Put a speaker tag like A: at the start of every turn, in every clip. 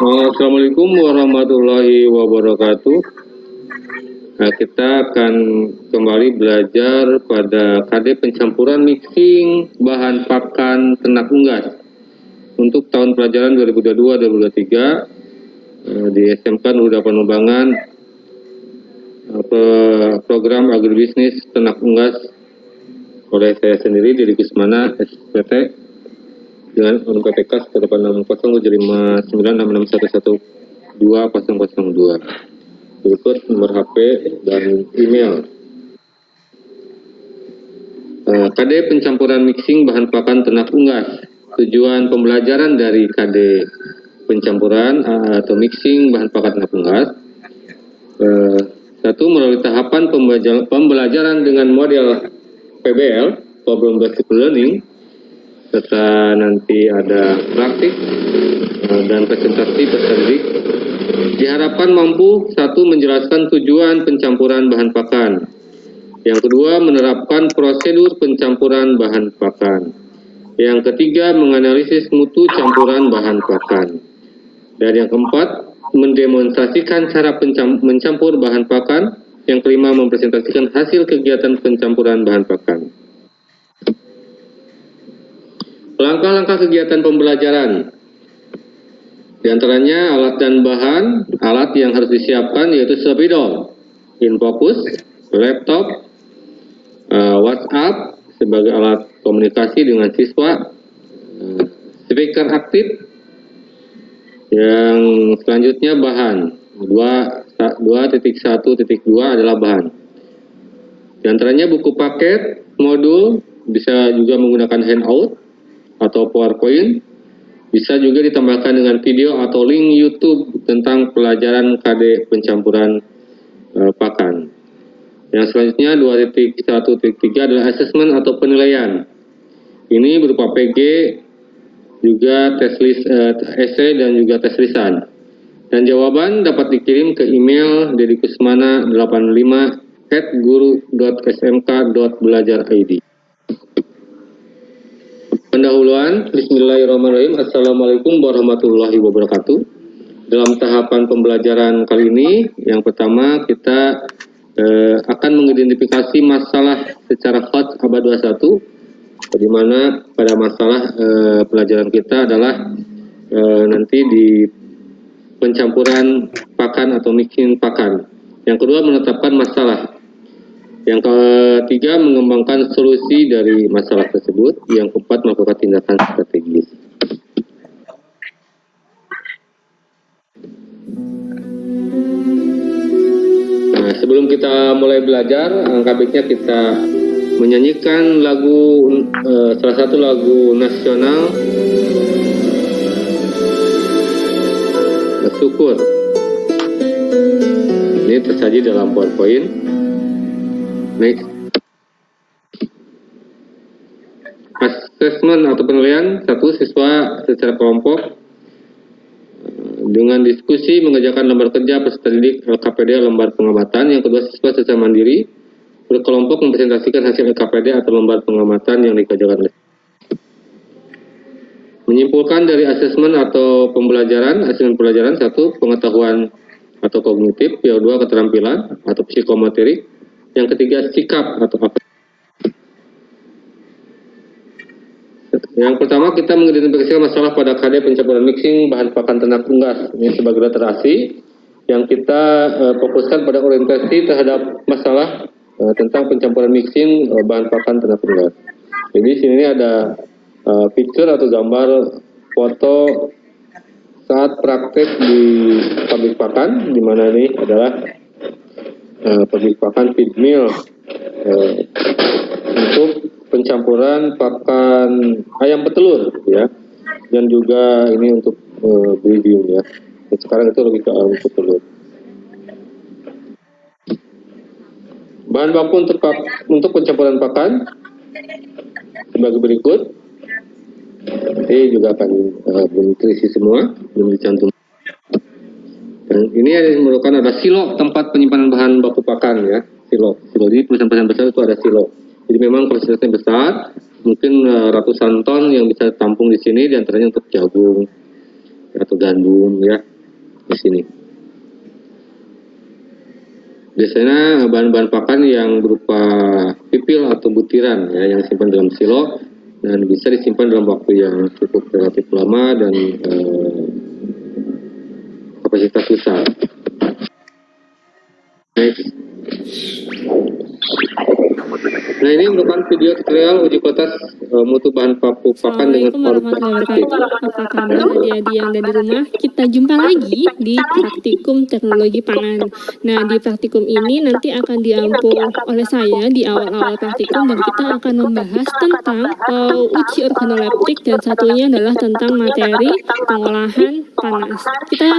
A: Assalamualaikum warahmatullahi wabarakatuh. Nah, kita akan kembali belajar pada KD pencampuran mixing bahan pakan ternak unggas untuk tahun pelajaran 2022-2023 di SMK Nurul Dapan Lumbangan, program agribisnis ternak unggas oleh saya sendiri Didi Kusmana SPT dengan nomor PPK 18059661112. Berikut nomor HP dan email. KD pencampuran mixing bahan pakan ternak unggas. Tujuan pembelajaran dari KD pencampuran atau mixing bahan pakan ternak unggas. Satu, melalui tahapan pembelajaran dengan model PBL, Problem Based Learning, serta nanti ada praktik dan presentasi peserta didik. Diharapkan mampu satu, menjelaskan tujuan pencampuran bahan pakan. Yang kedua, menerapkan prosedur pencampuran bahan pakan. Yang ketiga, menganalisis mutu campuran bahan pakan. Dan yang keempat, mendemonstrasikan cara mencampur bahan pakan. Yang kelima, mempresentasikan hasil kegiatan pencampuran bahan pakan. Langkah-langkah kegiatan pembelajaran. Di antaranya alat dan bahan. Alat yang harus disiapkan yaitu spidol, infocus, laptop, WhatsApp sebagai alat komunikasi dengan siswa, speaker aktif. Yang selanjutnya bahan 2.1.2 adalah bahan. Di antaranya buku paket, modul, bisa juga menggunakan handout atau PowerPoint, bisa juga ditambahkan dengan video atau link YouTube tentang pelajaran KD pencampuran pakan. Yang selanjutnya 2.1.3 adalah assessment atau penilaian. Ini berupa PG, juga tes list, essay dan juga tes lisan. Dan jawaban dapat dikirim ke email dedikusmana85@guru.smk.belajar.id. Pendahuluan, bismillahirrahmanirrahim. Assalamualaikum warahmatullahi wabarakatuh. Dalam tahapan pembelajaran kali ini, yang pertama kita akan mengidentifikasi masalah secara hot abad 21, di mana pada masalah pelajaran kita adalah nanti di pencampuran pakan atau mixing pakan. Yang kedua, menetapkan masalah. Yang ketiga, mengembangkan solusi dari masalah tersebut. Yang keempat, melakukan tindakan strategis. Nah, sebelum kita mulai belajar, alangkah baiknya kita menyanyikan lagu, salah satu lagu nasional, Syukur. Ini tersaji dalam PowerPoint. Next. Assessment atau penilaian. Satu, siswa secara kelompok dengan diskusi mengerjakan lembar kerja peserta didik LKPD lembar pengamatan. Yang kedua, siswa secara mandiri berkelompok mempresentasikan hasil LKPD atau lembar pengamatan yang dikerjakan. Menyimpulkan dari asesmen atau pembelajaran, asesmen pelajaran. Satu, pengetahuan atau kognitif. Yang dua, keterampilan atau psikomotorik. Yang ketiga, sikap atau apa. Yang pertama, kita mengidentifikasi masalah pada KD pencampuran mixing bahan pakan ternak unggas. Ini sebagai literasi yang kita fokuskan pada orientasi terhadap masalah tentang pencampuran mixing bahan pakan ternak unggas. Jadi sini ada picture atau gambar foto saat praktek di pabrik pakan, di mana ini adalah pabrik pakan feed mill untuk pencampuran pakan ayam petelur, ya, dan juga ini untuk breeding, ya. Dan sekarang itu lebih ke ayam petelur. Bahan baku untuk pencampuran pakan sebagai berikut. Nanti juga akan bernutrisi semua, belum dicantum. Dan ini yang merupakan ada silo, tempat penyimpanan bahan baku pakan, ya, silo. Silo ini perusahaan-perusahaan besar itu ada silo. Jadi memang kapasitasnya besar, mungkin ratusan ton yang bisa tampung di sini, diantaranya untuk jagung atau gandum ya di sini. Biasanya bahan-bahan pakan yang berupa pipil atau butiran ya, yang disimpan dalam silo dan bisa disimpan dalam waktu yang cukup relatif lama dan kapasitas besar. Next. Nah, ini merupakan video tutorial uji kualitas mutu bahan baku pakan dengan kualitas aktif.
B: Apa kabar adik-adik yang ada di rumah? Kita jumpa lagi di praktikum teknologi pangan. Nah, di praktikum ini nanti akan diampu oleh saya di awal-awal praktikum, dan kita akan membahas tentang uji organoleptik, dan satunya adalah tentang materi pengolahan panas. Kita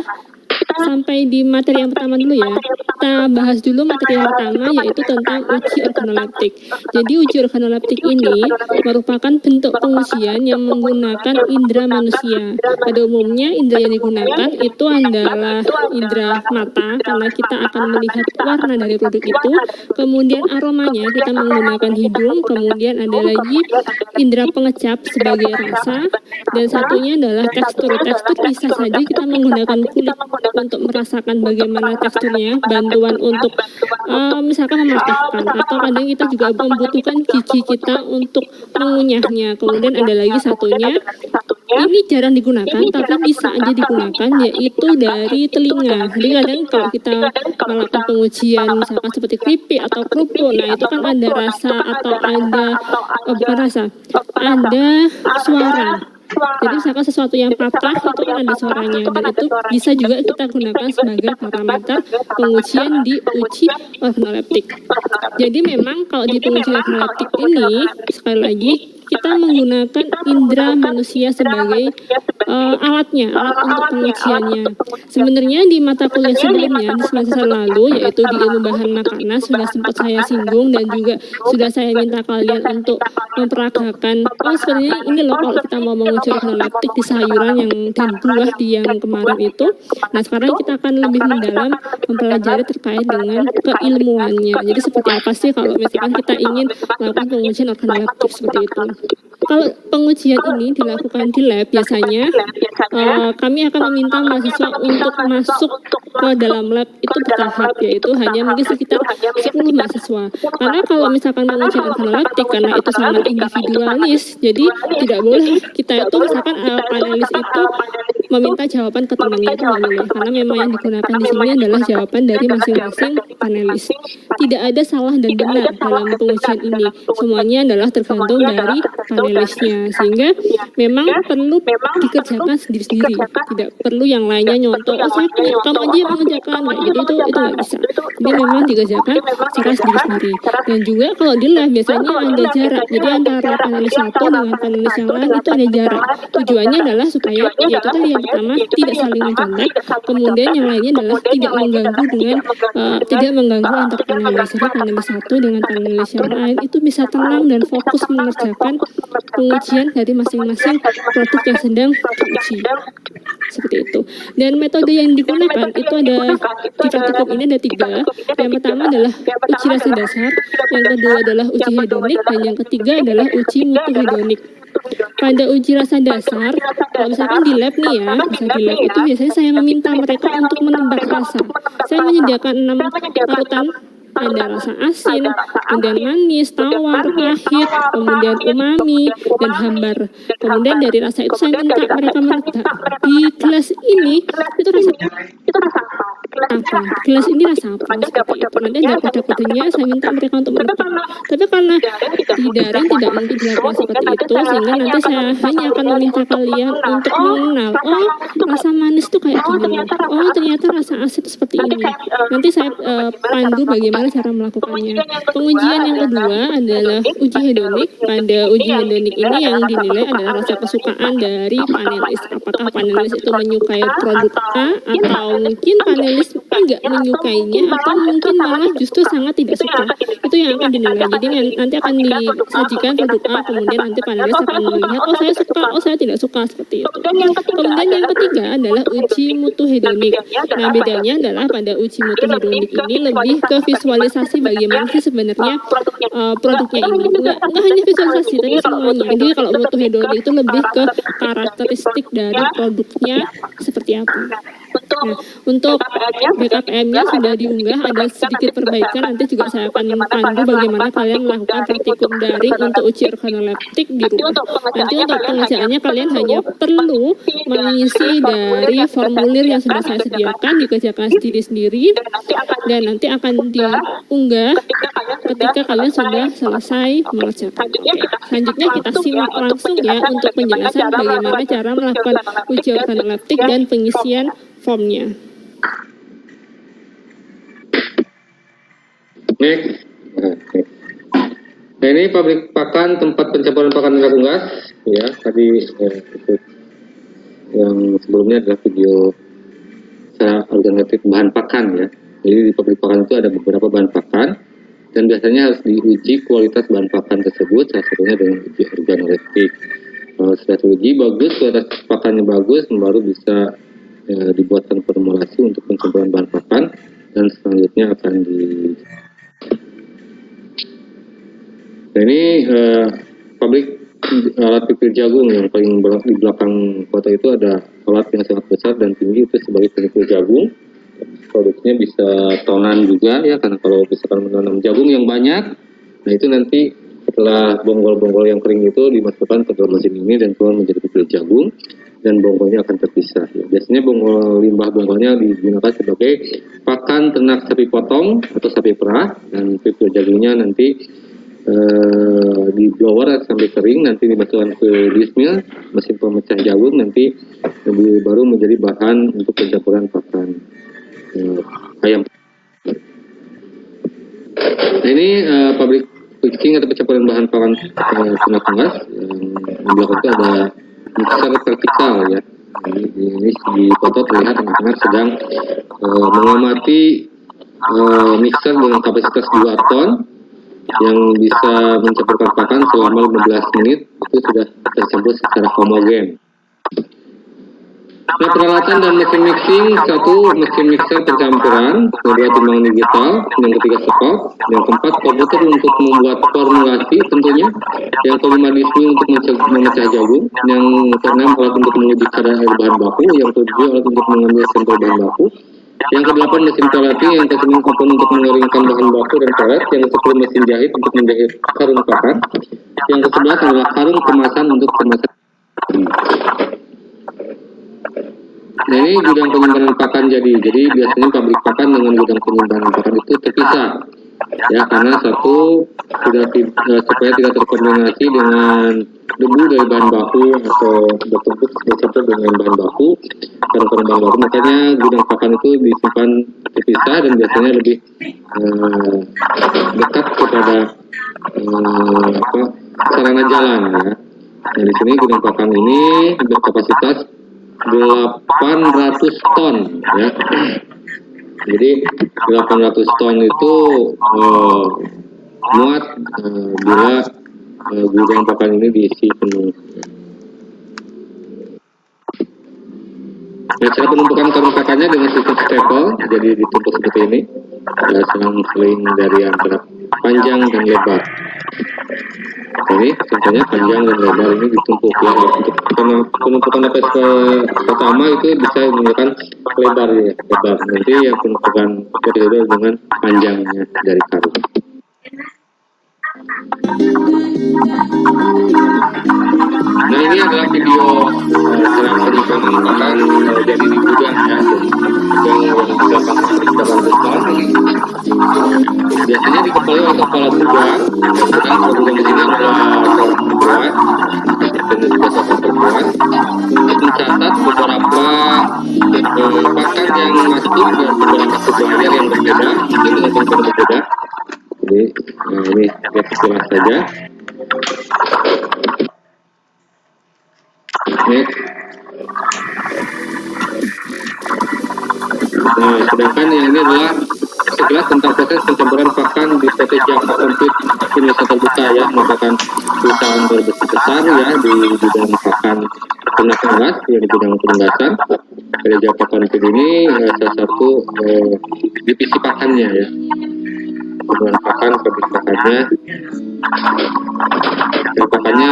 B: sampai di materi yang pertama dulu ya. Kita bahas dulu materi yang pertama, yaitu tentang uji organoleptik. Jadi uji organoleptik ini merupakan bentuk pengujian yang menggunakan indera manusia. Pada umumnya indera yang digunakan itu adalah indera mata, karena kita akan melihat warna dari produk itu. Kemudian aromanya kita menggunakan hidung. Kemudian ada lagi indera pengecap sebagai rasa. Dan satunya adalah tekstur. Tekstur bisa saja kita menggunakan kulit untuk merasakan bagaimana teksturnya, bantuan untuk misalkan mematahkan, atau kadang kita juga membutuhkan gigi kita untuk mengunyahnya. Kemudian ada lagi satunya, ini jarang digunakan tapi bisa aja digunakan, yaitu dari telinga. Jadi kadang kalau kita melakukan pengujian misalkan seperti keripik atau kerupuk, nah itu kan ada rasa atau ada bukan rasa, ada suara. Jadi misalkan sesuatu yang patah itu kan ada suaranya, dan itu bisa juga kita gunakan sebagai parameter pengujian di uji organoleptik. Jadi memang kalau di pengujian organoleptik ini, sekali lagi kita menggunakan indera manusia sebagai alat untuk pengujiannya. Sebenarnya di mata kuliah sebelumnya di semester lalu, yaitu di ilmu bahan makanan, sudah sempat saya singgung dan juga sudah saya minta kalian untuk memperagakan, sebenarnya ini loh kalau kita mau menguji organoleptik di sayuran dan buah di yang kemarin itu. Nah, sekarang kita akan lebih mendalam mempelajari terkait dengan keilmuannya. Jadi seperti apa sih kalau misalkan kita ingin melakukan pengujian organoleptik seperti itu. Kalau pengujian ini dilakukan di lab, biasanya kami akan meminta mahasiswa untuk masuk ke dalam lab itu bertahap, yaitu hanya mungkin sekitar 10 mahasiswa. Karena kalau misalkan pengujian organoleptik, karena itu sangat individualis, jadi tidak boleh kita itu misalkan panelis itu meminta jawaban ke temannya, itu nggak boleh, karena memang yang digunakan di sini adalah jawaban dari masing-masing panelis. Tidak ada salah dan benar dalam pengujian ini, semuanya adalah tergantung dari panelisnya, sehingga memang perlu dikerjakan sendiri-sendiri, tidak perlu yang lainnya nyontoh, saya kamu aja yang mengerjakan, itu nggak bisa. Jadi memang dikerjakan secara sendiri-sendiri. Dan juga kalau di lab biasanya ada jarak, jadi antara panelis satu dengan panelis yang lain itu ada jarak. Tujuannya adalah supaya yaitu tadi yang pertama tidak saling mencontek, kemudian yang lainnya adalah tidak mengganggu dengan tidak mengganggu antar panelis. Jadi panelis satu dengan panelis yang lain itu bisa tenang dan fokus mengerjakan pengujian dari masing-masing produk yang sedang diuji. Seperti itu. Dan metode yang digunakan itu ada di praktikum ini ada 3. Yang pertama adalah uji rasa dasar, yang kedua adalah uji hedonik, dan yang ketiga adalah uji mutu hedonik. Pada uji rasa dasar, kalau misalkan di lab nih ya, misalnya di lab itu biasanya saya meminta mereka untuk menebak rasa. Saya menyediakan 6 parutan, ada rasa asin, kemudian manis, tawar, pahit, kemudian umami, dan hambar. Kemudian dari rasa itu saya minta mereka menebak, di gelas ini itu rasa apa? Gelas ini rasa apa? Seperti itu. Nanti ada kode-kodenya, saya minta mereka untuk menebak. Tapi karena di daring tidak mungkin dilakukan seperti itu, sehingga nanti saya hanya akan meminta kalian untuk mengenal, oh rasa manis itu kayak gini, oh ternyata rasa asin itu seperti ini. Nanti saya pandu bagaimana cara melakukannya. Pengujian yang kedua adalah uji hedonik. Pada uji hedonik ini yang dinilai adalah rasa kesukaan dari panelis. Apakah panelis itu menyukai produk A, atau mungkin panelis jenis enggak menyukainya atau mungkin malah justru sangat tidak suka. Itu yang akan dinilai. Jadi nanti akan disajikan produk A, kemudian nanti panelis akan melihat, oh saya suka, oh saya tidak suka, seperti itu. Kemudian yang ketiga adalah uji mutu hedonik. Nah, bedanya adalah pada uji mutu hedonik ini lebih ke visualisasi bagaimana sih sebenarnya produknya ini. Enggak hanya visualisasi, tapi semuanya. Jadi kalau mutu hedonik itu lebih ke karakteristik dari produknya seperti apa. Nah, untuk BKPM-nya sudah diunggah, ada sedikit perbaikan, nanti juga saya akan pandu bagaimana kalian melakukan praktikum daring untuk uji organoleptik di rumah. Nanti untuk pengerjaannya kalian hanya perlu mengisi dari formulir yang sudah saya sediakan, dikerjakan sendiri-sendiri, dan nanti akan diunggah ketika kalian sudah selesai mengerjakan. Selanjutnya kita simak langsung ya untuk penjelasan bagaimana cara melakukan uji organoleptik dan pengisian formnya.
A: Next. Nah, ini pabrik pakan, tempat pencampuran pakan dan unggas, ya. Tadi itu yang sebelumnya adalah video secara organoleptik bahan pakan, ya. Jadi di pabrik pakan itu ada beberapa bahan pakan, dan biasanya harus diuji kualitas bahan pakan tersebut, salah satunya dengan uji organoleptik. Kalau sudah teruji bagus, kualitas pakannya bagus, baru bisa dibuatkan formulasi untuk pencampuran bahan pakan, dan selanjutnya akan Nah, ini pabrik alat pipih jagung yang paling di belakang kota itu ada alat yang sangat besar dan tinggi, itu sebagai pipih jagung. Produksinya bisa tonan juga ya, karena kalau misalkan menanam jagung yang banyak, nah itu nanti setelah bonggol-bonggol yang kering itu dimasukkan ke dalam mesin ini dan keluar menjadi pipih jagung, dan bonggolnya akan terpisah. Ya. Biasanya limbah bonggolnya digunakan sebagai pakan ternak sapi potong atau sapi perah, dan pipih jagungnya nanti di blower sampai kering, nanti dimasukkan ke dismill, mesin pemecah jagung, nanti baru menjadi bahan untuk pencampuran pakan ayam. Nah, ini pabrik picking atau pencampuran bahan pakan ternak unggas. Yang di belakang itu ada mixer vertikal ya. Ini di foto terlihat anak-anak sedang mengamati mixer dengan kapasitas 2 ton yang bisa mencampurkan pakan selama 15 menit, itu sudah tercampur secara homogen. Nah, peralatan dan mesin mixing: 1 mesin mixer pencampuran, 2 timbangan digital, yang ketiga spot, yang keempat komputer untuk membuat formulasi tentunya, yang kelima dismill untuk memecah jagung, yang keenam alat untuk menguji kadar air bahan baku, yang ketujuh alat untuk mengambil sampel bahan baku, yang kedelapan mesin peleting, yang ke-9 kompon untuk mengeringkan bahan baku dan pelet, yang ke-10 mesin jahit untuk menjahit karung pakan, yang ke-11 adalah karung kemasan untuk kemasan. Nah, ini gudang penyimpanan pakan jadi biasanya pabrik pakan dengan gudang penyimpanan pakan itu terpisah ya, karena satu supaya tidak terkombinasi dengan debu dari bahan baku atau bertumpuk bersatu dengan bahan baku, karung-karung bahan baku, makanya gudang pakan itu disimpan terpisah dan biasanya lebih dekat kepada sarana jalan ya. Nah, di sini gudang pakan ini berkapasitas 800 ton ya. Jadi 800 ton itu muat bila gudang pakan ini diisi penuh. Nah, cara penumpukan karung pakannya dengan sistem staple, jadi ditumpuk seperti ini, ada selang-seling dari antara panjang dan lebar. Ini contohnya panjang dan lebar ini ditumpuk ya. Untuk penumpukan lapis pertama itu bisa menggunakan lebar ya, lebar. Nanti yang penumpukan kedua dengan panjangnya dari karung. Nah, ini adalah video cara penyimpanan pakan jadi di gudang ya, yang dapat besar. Biasanya dikepali oleh kepala gudang. Kemudian kepala gudang di sini adalah seorang perempuan dan juga seorang perempuan untuk mencatat beberapa pakan yang masuk dan beberapa sublayar yang berbeda, ini dengan tempat berbeda. Jadi ini lihat sekilas saja. Next. Nah, sedangkan yang ini adalah sekilas tentang proses pencampuran pakan di PT Japa Komplit Indonesia Terbuka ya, merupakan perusahaan berbasis besar ya di bidang pakan ternak unggas ya, di bidang penugasan. PT Japa Komplit ini salah satu divisi pakannya ya, hubungan pakan, pabrik pakannya, dan pakannya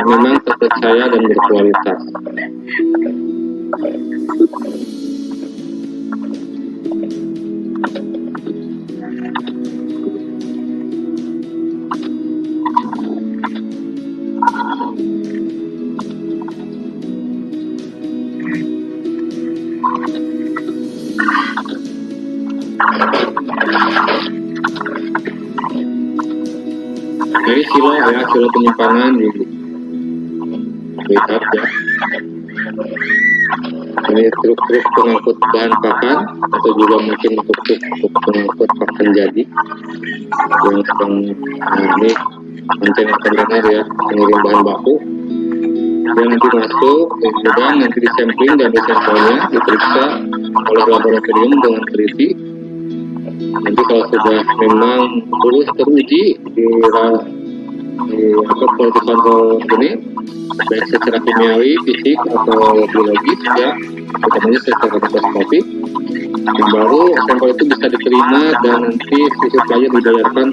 A: memang terpercaya dan berkualitas. Jadi silo ya, silo penyimpanan di lihat ya. Ini truk-truk pengangkut bahan pakan atau juga mungkin truk-truk pengangkut pakan jadi yang sedang ini kontainer ya, pengirim bahan baku yang nanti masuk ke gudang, nanti disampling dan sampelnya diperiksa oleh laboratorium dengan teliti. Nanti kalau sudah memang lulus teruji di quality control ini, baik secara kimiawi, fisik atau biologis ya, utamanya secara mikroskopi, yang baru sampel itu bisa diterima dan nanti si supplier dibayarkan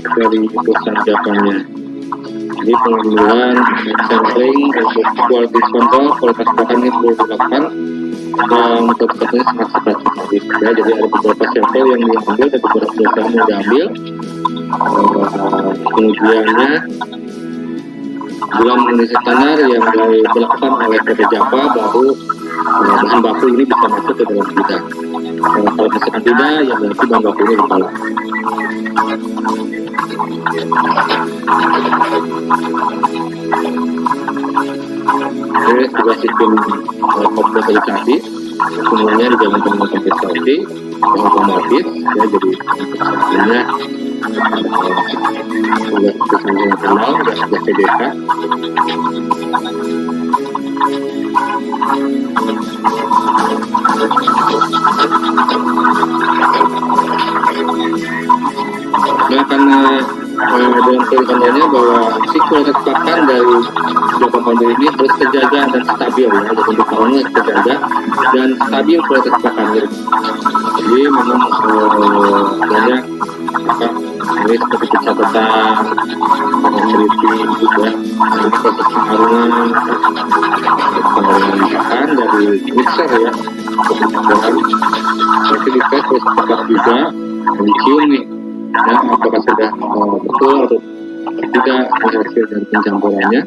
A: dari perusahaan Japanya. Jadi pengambilan sampling untuk quality control, kualitas pakan ini perlu dilakukan dan protokolnya sangat ketat ya. Jadi ada beberapa sampel yang diambil dan beberapa perusahaan yang diambil. Pengujiannya dalam Indonesia standar yang dilakukan oleh PT Japa, baru bahan baku ini bisa masuk ke dalam gudang. Kalau misalkan tidak, ya berarti bahan baku ini ditolak. Jadi sebuah sistem komputerisasi, semuanya dijalankan dengan komputerisasi, otomatis ya, jadi sebenarnya sudah bersama nasional dan sudah PDK. Nah, karena dalam tulisannya bahwa si kualitas pakan dari Japa Komplit ini harus terjaga dan stabil ya, jadi untuk tahunnya terjaga dan stabil kualitas pakannya. Jadi memang banyak ini seperti pencatatan, teliti juga, ini proses pengarungan pakan dari mixer ya, kemudian nanti dites terus tepat juga, dan dicium nih, ya, apakah sudah betul atau tidak hasil dari pencampurannya.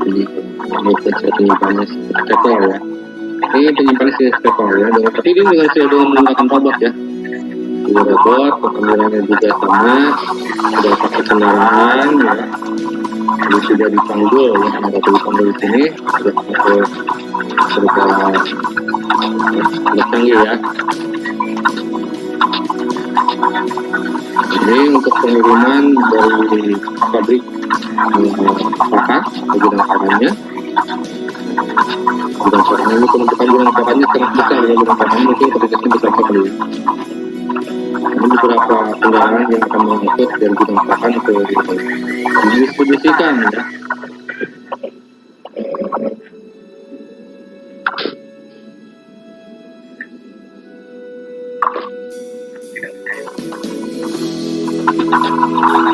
A: Ini proses penyimpanannya stapel ya. Ini penyimpanannya stapel ya, tapi ini dengan menggunakan robot ya. Di robot, pengambilannya juga sama, sudah pakai kendaraan ya. Ini sudah dipanggul ya, ada dipanggul di sini, sudah pakai alat canggih ya. Ini untuk pengiriman dari pabrik pakan, gudang pakannya. Gudang pakannya ini penumpukan gudang pakannya sangat besar ya, gudang pakannya mungkin kapasitasnya besar sekali. Ini beberapa kendaraan yang akan mengangkut dari gudang pakan ke didistribusikan ya.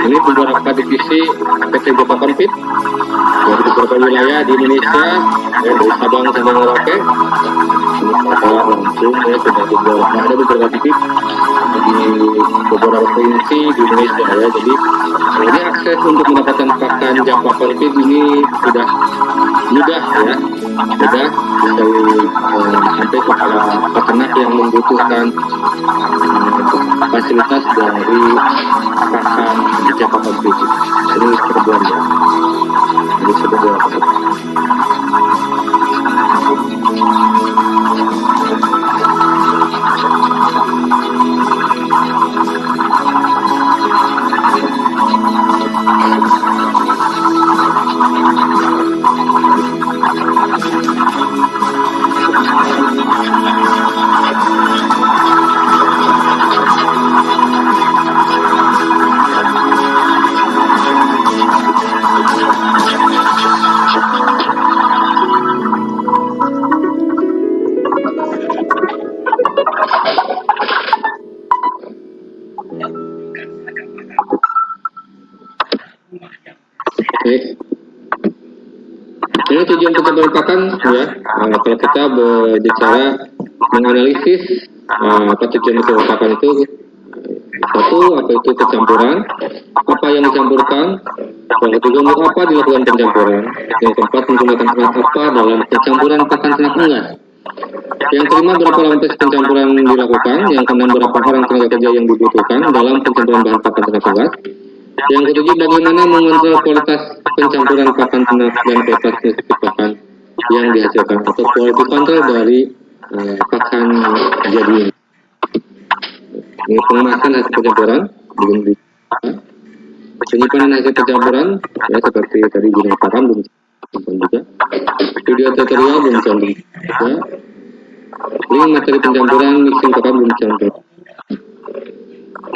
A: Ini beberapa divisi PT Japa Komplit dari beberapa wilayah di Indonesia ya, dari Sabang sampai Merauke. Ini kapal langsung ya, ada beberapa titik di beberapa provinsi di Indonesia ya. Jadi ini akses untuk mendapatkan pakan Japa Komplit ini sudah mudah ya, mudah bisa sampai kepada peternak yang membutuhkan fasilitas dari pakan di Japa Komplit. Ini terbuat ya, ini sudah dilakukan. Next. Ini tujuan pencampuran pakan ya. Kalau kita berbicara menganalisis apa tujuan pencampuran pakan itu, satu, apa itu pencampuran, apa yang dicampurkan, yang ketiga untuk apa dilakukan pencampuran, yang keempat menggunakan alat apa dalam pencampuran pakan ternak unggas, yang kelima berapa lama proses pencampuran dilakukan, yang keenam berapa orang tenaga kerja yang dibutuhkan dalam pencampuran bahan pakan ternak unggas, yang ketujuh bagaimana mengontrol kualitas pencampuran pakan ternak dan kualitas nutrisi pakan yang dihasilkan atau quality control dari pakan jadi ini. Ini pengemasan hasil pencampuran, penyimpanan hasil pencampuran, ya seperti tadi gudang pakan belum disimpan juga, video tutorial belum dicantum juga, link materi pencampuran mixing pakan belum dicantum.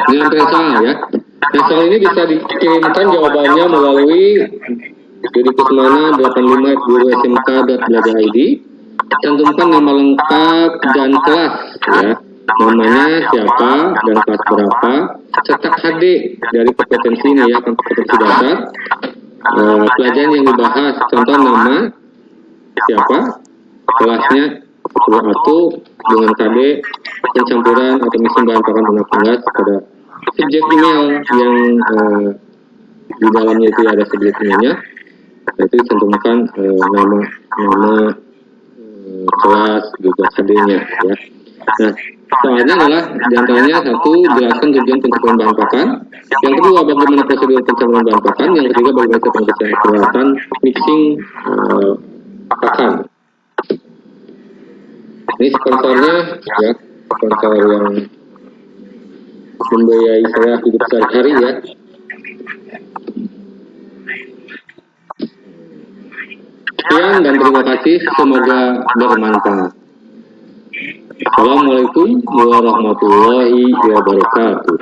A: Ini soal ya. Nah, soal ini bisa dikirimkan jawabannya melalui Kusmana 85@guru.smk.belajar.id. Cantumkan nama lengkap dan kelas ya. Namanya siapa dan kelas berapa, cetak HD dari kompetensi ini ya, kompetensi dasar, pelajaran yang dibahas, contoh nama siapa, kelasnya atau dengan KD pencampuran atau mixing bahan pakan ternak unggas pada subjek email yang di dalamnya itu ada subjek emailnya, itu dicantumkan nama kelas juga KD-nya ya. Nah, soalnya adalah diantaranya satu, jelaskan tujuan pencampuran bahan pakan, yang kedua bagaimana prosedur pencampuran bahan pakan, yang ketiga bagaimana peralatan mixing pakan. Ini sponsornya ya, sponsor yang membiayai saya hidup sehari-hari ya. Sekian dan terima kasih, semoga bermanfaat. Assalamualaikum warahmatullahi wabarakatuh.